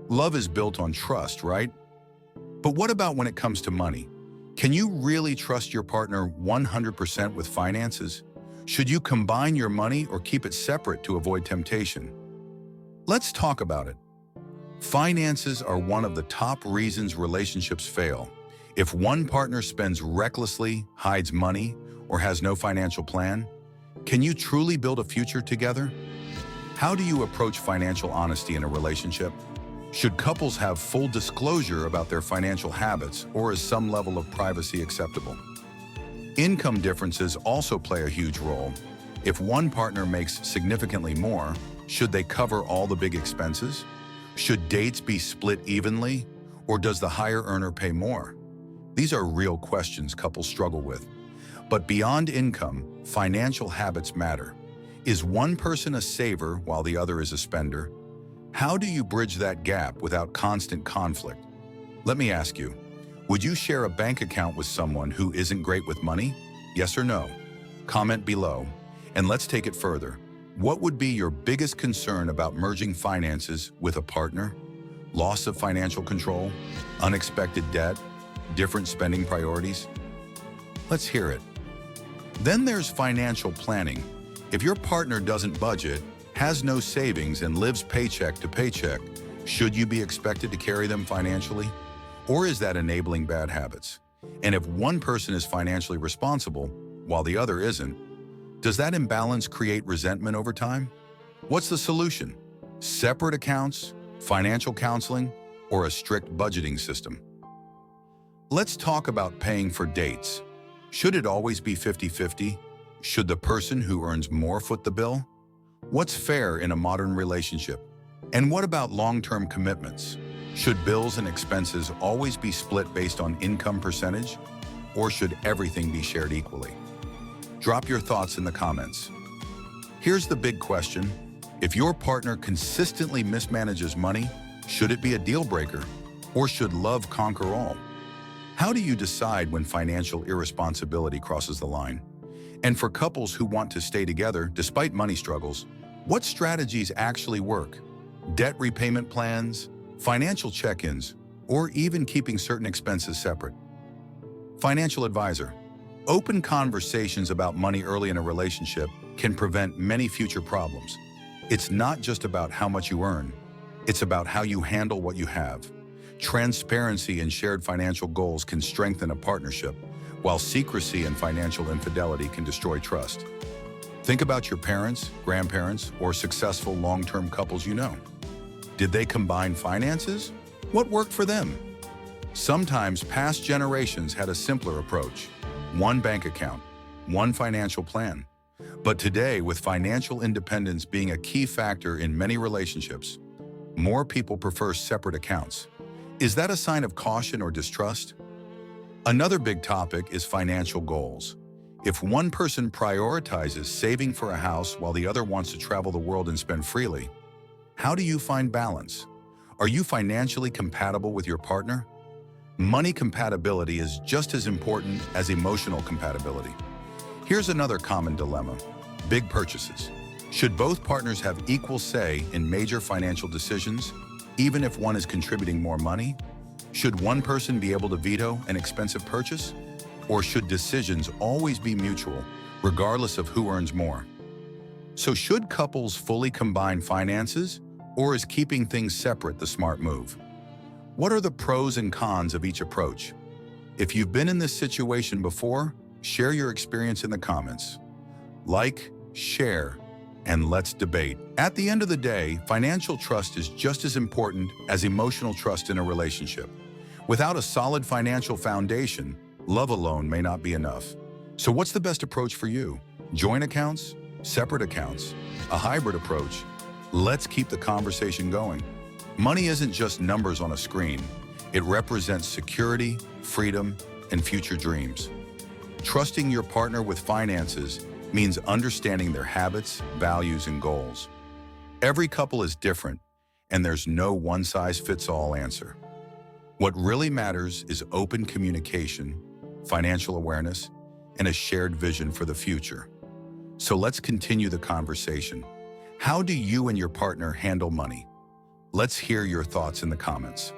Love is built on trust, right? But what about when it comes to money? Can you really trust your partner 100% with finances? Should you combine your money or keep it separate to avoid temptation? Let's talk about it. Finances are one of the top reasons relationships fail. If one partner spends recklessly, hides money, or has no financial plan, can you truly build a future together? How do you approach financial honesty in a relationship? Should couples have full disclosure about their financial habits, or is some level of privacy acceptable? Income differences also play a huge role. If one partner makes significantly more, should they cover all the big expenses? Should dates be split evenly, or does the higher earner pay more? These are real questions couples struggle with. But beyond income, financial habits matter. Is one person a saver while the other is a spender? How do you bridge that gap without constant conflict? Let me ask you, would you share a bank account with someone who isn't great with money? Yes or no? Comment below, and let's take it further. What would be your biggest concern about merging finances with a partner? Loss of financial control? Unexpected debt? Different spending priorities? Let's hear it. Then there's financial planning. If your partner doesn't budget, has no savings, and lives paycheck to paycheck, should you be expected to carry them financially? Or is that enabling bad habits? And if one person is financially responsible while the other isn't, does that imbalance create resentment over time? What's the solution? Separate accounts, financial counseling, or a strict budgeting system? Let's talk about paying for dates. Should it always be 50-50? Should the person who earns more foot the bill? What's fair in a modern relationship? And what about long-term commitments? Should bills and expenses always be split based on income percentage? Or should everything be shared equally? Drop your thoughts in the comments. Here's the big question. If your partner consistently mismanages money, should it be a deal breaker? Or should love conquer all? How do you decide when financial irresponsibility crosses the line? And for couples who want to stay together despite money struggles, what strategies actually work? Debt repayment plans, financial check-ins, or even keeping certain expenses separate? Financial advisor. Open conversations about money early in a relationship can prevent many future problems. It's not just about how much you earn, it's about how you handle what you have. Transparency and shared financial goals can strengthen a partnership, while secrecy and financial infidelity can destroy trust. Think about your parents, grandparents, or successful long-term couples you know. Did they combine finances? What worked for them? Sometimes past generations had a simpler approach. One bank account, one financial plan. But today, with financial independence being a key factor in many relationships, more people prefer separate accounts. Is that a sign of caution or distrust? Another big topic is financial goals. If one person prioritizes saving for a house while the other wants to travel the world and spend freely, how do you find balance? Are you financially compatible with your partner? Money compatibility is just as important as emotional compatibility. Here's another common dilemma: big purchases. Should both partners have equal say in major financial decisions, even if one is contributing more money? Should one person be able to veto an expensive purchase? Or should decisions always be mutual, regardless of who earns more? So should couples fully combine finances, or is keeping things separate the smart move? What are the pros and cons of each approach? If you've been in this situation before, share your experience in the comments. Like, share, and let's debate. At the end of the day, financial trust is just as important as emotional trust in a relationship. Without a solid financial foundation, love alone may not be enough. So what's the best approach for you? Joint accounts? Separate accounts? A hybrid approach? Let's keep the conversation going. Money isn't just numbers on a screen. It represents security, freedom, and future dreams. Trusting your partner with finances means understanding their habits, values, and goals. Every couple is different, and there's no one-size-fits-all answer. What really matters is open communication, financial awareness, and a shared vision for the future. So let's continue the conversation. How do you and your partner handle money? Let's hear your thoughts in the comments.